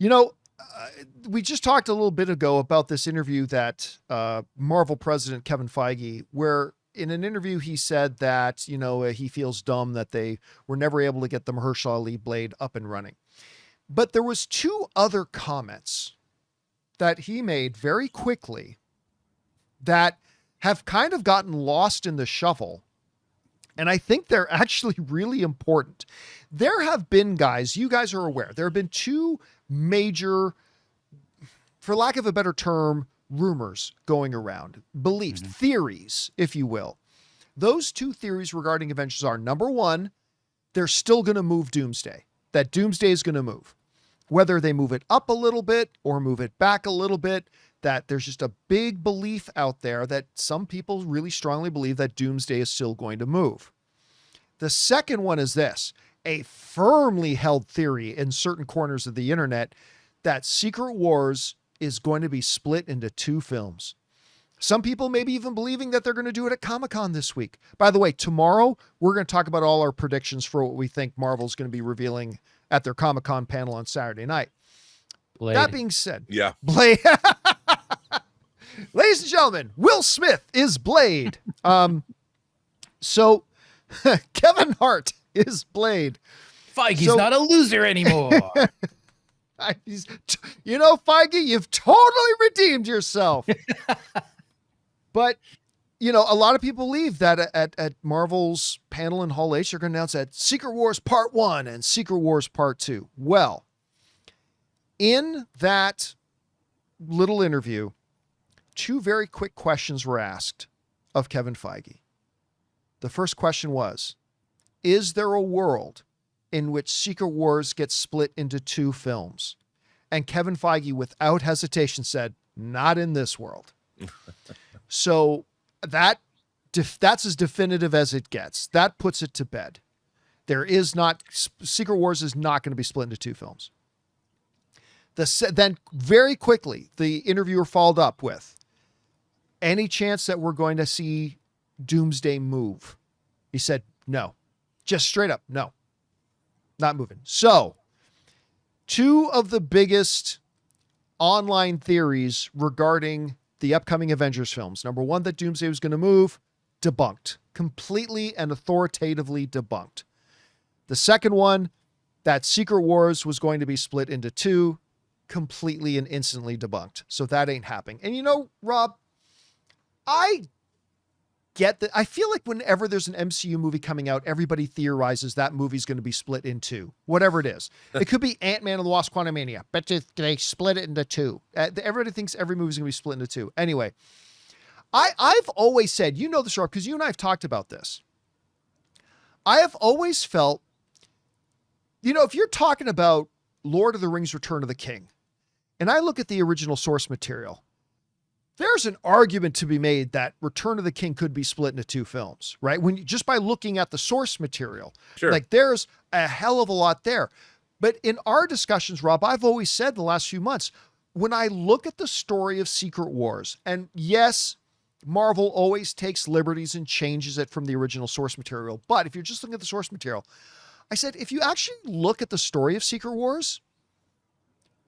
You know, we just talked a little bit ago about this interview that Marvel president Kevin Feige, where in an interview he said that, he feels dumb that they were never able to get the Mahershala Ali blade up and running. But there was two other comments that he made very quickly that have kind of gotten lost in the shuffle. And I think they're actually really important. There have been guys, you guys are aware, there have been two major, for lack of a better term, rumors going around, beliefs, theories, if you will. Those two theories regarding Avengers are, number one, they're still going to move Doomsday, that Doomsday is going to move. Whether they move it up a little bit or move it back a little bit, that there's just a big belief out there that some people really strongly believe that Doomsday is still going to move. The second one is this, a firmly held theory in certain corners of the internet that Secret Wars is going to be split into two films. Some people maybe even believing that they're going to do it at Comic-Con this week. By the way, tomorrow we're going to talk about all our predictions for what we think Marvel's going to be revealing at their Comic-Con panel on Saturday night. Blade. That being said, Blade. Ladies and gentlemen, Will Smith is Blade. So Kevin Hart is Blade. Feige's not a loser anymore. Feige, you've totally redeemed yourself. But, a lot of people believe that at Marvel's panel in Hall H, they're going to announce that Secret Wars Part 1 and Secret Wars Part 2. Well, in that little interview, two very quick questions were asked of Kevin Feige. The first question was, is there a world in which Secret Wars gets split into two films? And Kevin Feige, without hesitation, said, not in this world. So that's as definitive as it gets. That puts it to bed. Secret Wars is not going to be split into two films. Then very quickly, the interviewer followed up with, any chance that we're going to see Doomsday move? He said, no. Just straight up, no. Not moving. So, two of the biggest online theories regarding the upcoming Avengers films. Number one, that Doomsday was going to move, debunked. Completely and authoritatively debunked. The second one, that Secret Wars was going to be split into two, completely and instantly debunked. So that ain't happening. And Rob, I get that. I feel like whenever there's an MCU movie coming out, everybody theorizes that movie's going to be split in two, whatever it is. It could be Ant-Man and the Wasp: Quantumania, but they split it into two. Everybody thinks every movie's going to be split into two. Anyway, I've always said, this, Rob, because you and I have talked about this. I have always felt, if you're talking about Lord of the Rings: Return of the King, and I look at the original source material, there's an argument to be made that Return of the King could be split into two films, right? Just by looking at the source material, sure. Like there's a hell of a lot there. But in our discussions, Rob, I've always said the last few months, when I look at the story of Secret Wars, and yes, Marvel always takes liberties and changes it from the original source material. But if you're just looking at the source material, I said, if you actually look at the story of Secret Wars,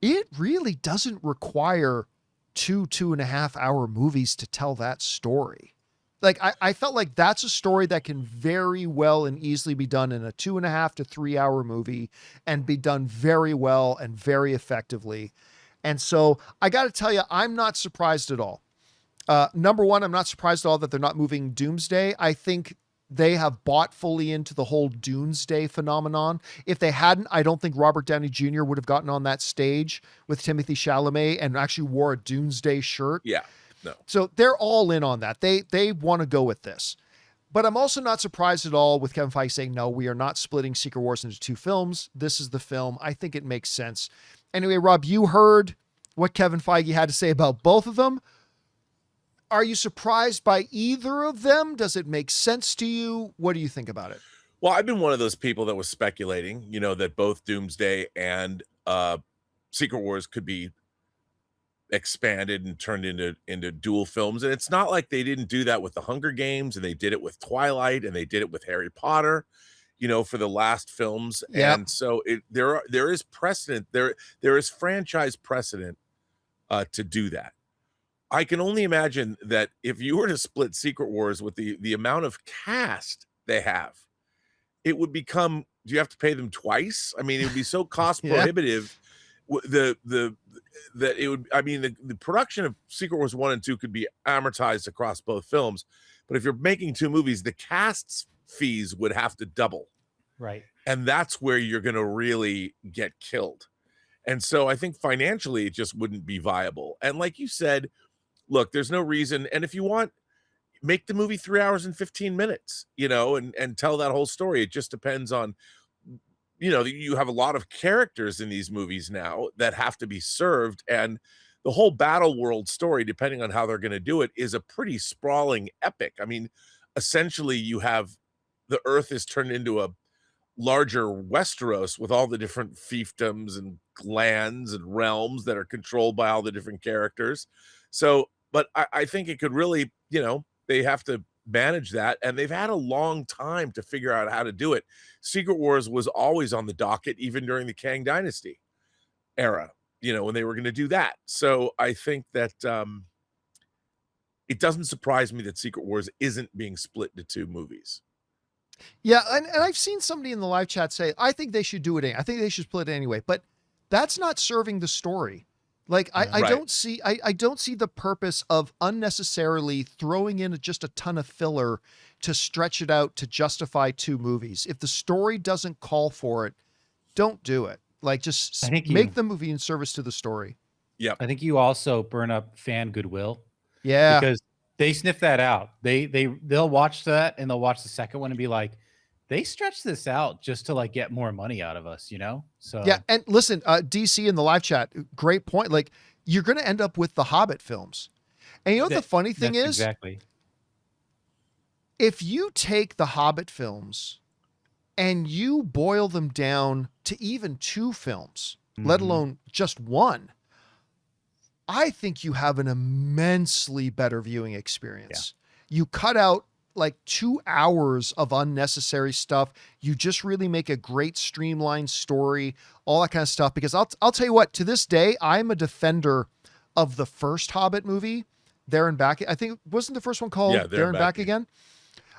it really doesn't require 2.5 hour movies to tell that story. Like I felt like that's a story that can very well and easily be done in a 2.5 to 3 hour movie and be done very well and very effectively. And so I got to tell you, I'm not surprised at all. Number one, I'm not surprised at all that they're not moving Doomsday. I think they have bought fully into the whole Doomsday phenomenon. If they hadn't, I don't think Robert Downey Jr. would have gotten on that stage with Timothée Chalamet and actually wore a Doomsday shirt. Yeah, no. So they're all in on that. They want to go with this. But I'm also not surprised at all with Kevin Feige saying, no, we are not splitting Secret Wars into two films. This is the film. I think it makes sense. Anyway, Rob, you heard what Kevin Feige had to say about both of them. Are you surprised by either of them? Does it make sense to you? What do you think about it? Well, I've been one of those people that was speculating, that both Doomsday and Secret Wars could be expanded and turned into dual films. And it's not like they didn't do that with the Hunger Games, and they did it with Twilight, and they did it with Harry Potter. for the last films. Yep. And so there is precedent there is franchise precedent to do that. I can only imagine that if you were to split Secret Wars with the amount of cast they have, it would become, do you have to pay them twice? I mean, it would be so cost prohibitive. That it would, I mean, the production of Secret Wars 1 and 2 could be amortized across both films, but if you're making two movies, the cast's fees would have to double. Right. And that's where you're going to really get killed. And so I think financially it just wouldn't be viable. And like you said, look, there's no reason. And if you want, make the movie 3 hours and 15 minutes, and tell that whole story. It just depends on, you have a lot of characters in these movies now that have to be served. And the whole battle world story, depending on how they're going to do it, is a pretty sprawling epic. I mean, essentially you have the Earth is turned into a larger Westeros with all the different fiefdoms and lands and realms that are controlled by all the different characters. So, but I think it could really, they have to manage that, and they've had a long time to figure out how to do it. Secret Wars was always on the docket, even during the Kang Dynasty era, when they were going to do that. So I think that it doesn't surprise me that Secret Wars isn't being split into two movies. Yeah, and I've seen somebody in the live chat say, I think they should do it. I think they should split it anyway, but that's not serving the story. Like I don't see the purpose of unnecessarily throwing in just a ton of filler to stretch it out to justify two movies. If the story doesn't call for it, don't do it. Like just make the movie in service to the story. Yeah. I think you also burn up fan goodwill. Yeah. Because they sniff that out. They'll watch that and they'll watch the second one and be like, they stretched this out just to like get more money out of us, So yeah, and listen, DC in the live chat, great point. Like you're going to end up with the Hobbit films, and what the funny thing is, exactly, if you take the Hobbit films and you boil them down to even two films, let alone just one, I think you have an immensely better viewing experience. Yeah. You cut out like 2 hours of unnecessary stuff. You just really make a great streamlined story, all that kind of stuff. Because I'll tell you what, to this day, I'm a defender of the first Hobbit movie, There and Back. I think wasn't the first one called There and Back Again?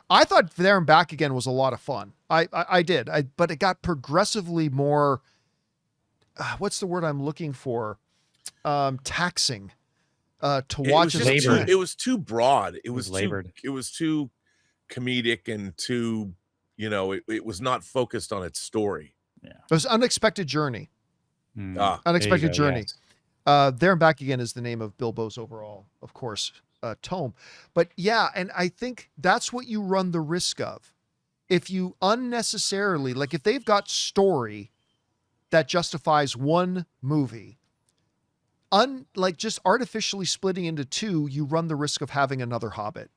I thought There and Back Again was a lot of fun. I did. But it got progressively more, what's the word I'm looking for? Taxing to watch. It was too broad. It was labored. It was too comedic and too, it was not focused on its story. Yeah. It was Unexpected Journey. Unexpected Journey. Yes. There and Back Again is the name of Bilbo's overall, of course, tome. But yeah, and I think that's what you run the risk of. If you unnecessarily, like if they've got story that justifies one movie, like just artificially splitting into two, you run the risk of having another Hobbit.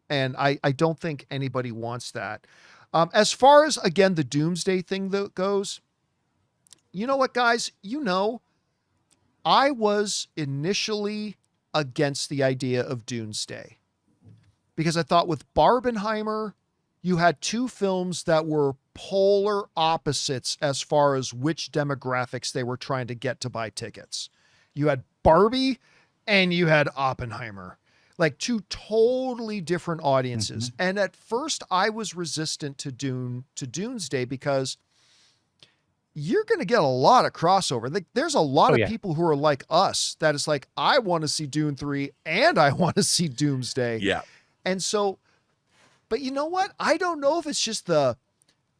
And I don't think anybody wants that. As far as, again, the Doomsday thing that goes, you know what, guys? I was initially against the idea of Doomsday because I thought with Barbenheimer, you had two films that were polar opposites as far as which demographics they were trying to get to buy tickets. You had Barbie and you had Oppenheimer, like two totally different audiences. Mm-hmm. And at first I was resistant to Doomsday because you're going to get a lot of crossover. Like there's a lot of people who are like us that is like, I want to see Dune 3 and I want to see Doomsday. Yeah. And so, but you know what? I don't know if it's just the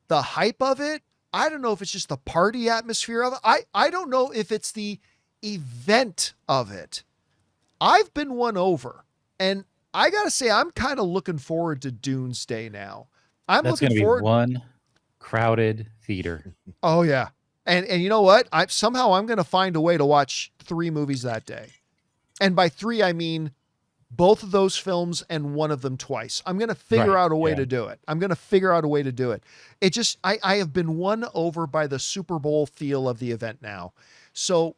hype of it. I don't know if it's just the party atmosphere of it. I don't know if it's the event of it. I've been won over, and I gotta say I'm kind of looking forward to Doomsday now. That's looking forward to one crowded theater. Oh yeah, and you know what? I'm gonna find a way to watch 3 movies that day, and by 3 I mean both of those films and one of them twice. I'm gonna figure out a way to do it. It just I have been won over by the Super Bowl feel of the event now, so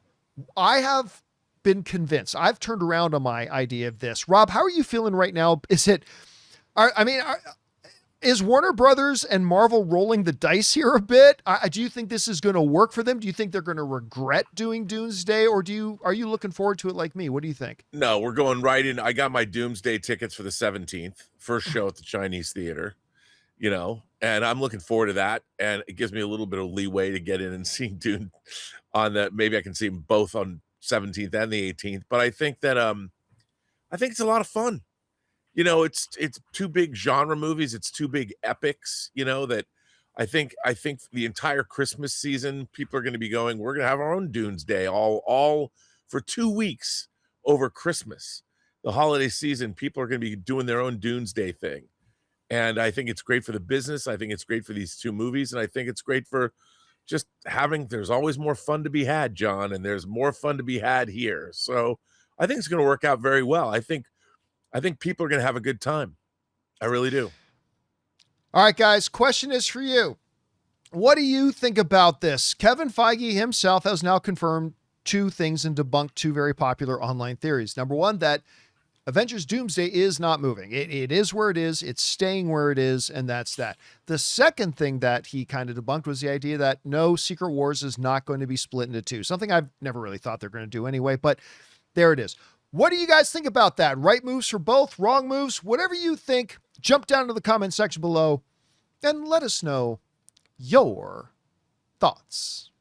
I have been convinced. I've turned around on my idea of this. Rob, how are you feeling right now? Is Warner Brothers and Marvel rolling the dice here a bit? Do you think this is going to work for them? Do you think they're going to regret doing Doomsday, or are you looking forward to it like me? What do you think? No, we're going right in. I got my Doomsday tickets for the 17th, first show at the Chinese Theater, and I'm looking forward to that. And it gives me a little bit of leeway to get in and see Dune on that. Maybe I can see them both on 17th and the 18th. But I think that I think it's a lot of fun. It's two big genre movies. It's two big epics, that I think the entire Christmas season, people are going to be going, we're going to have our own Doomsday all for 2 weeks over Christmas. The holiday season, people are going to be doing their own Doomsday thing. And I think it's great for the business. I think it's great for these two movies. And I think it's great for just there's always more fun to be had, John, and there's more fun to be had here. So I think it's going to work out very well. I think people are going to have a good time. I really do. All right, guys, question is for you. What do you think about this? Kevin Feige himself has now confirmed two things and debunked two very popular online theories. Number one, that Avengers Doomsday is not moving. It is where it is. It's staying where it is, and that's that. The second thing that he kind of debunked was the idea that no, Secret Wars is not going to be split into two. Something I've never really thought they're going to do anyway, but there it is. What do you guys think about that? Right moves for both, wrong moves, whatever you think, jump down to the comment section below and let us know your thoughts.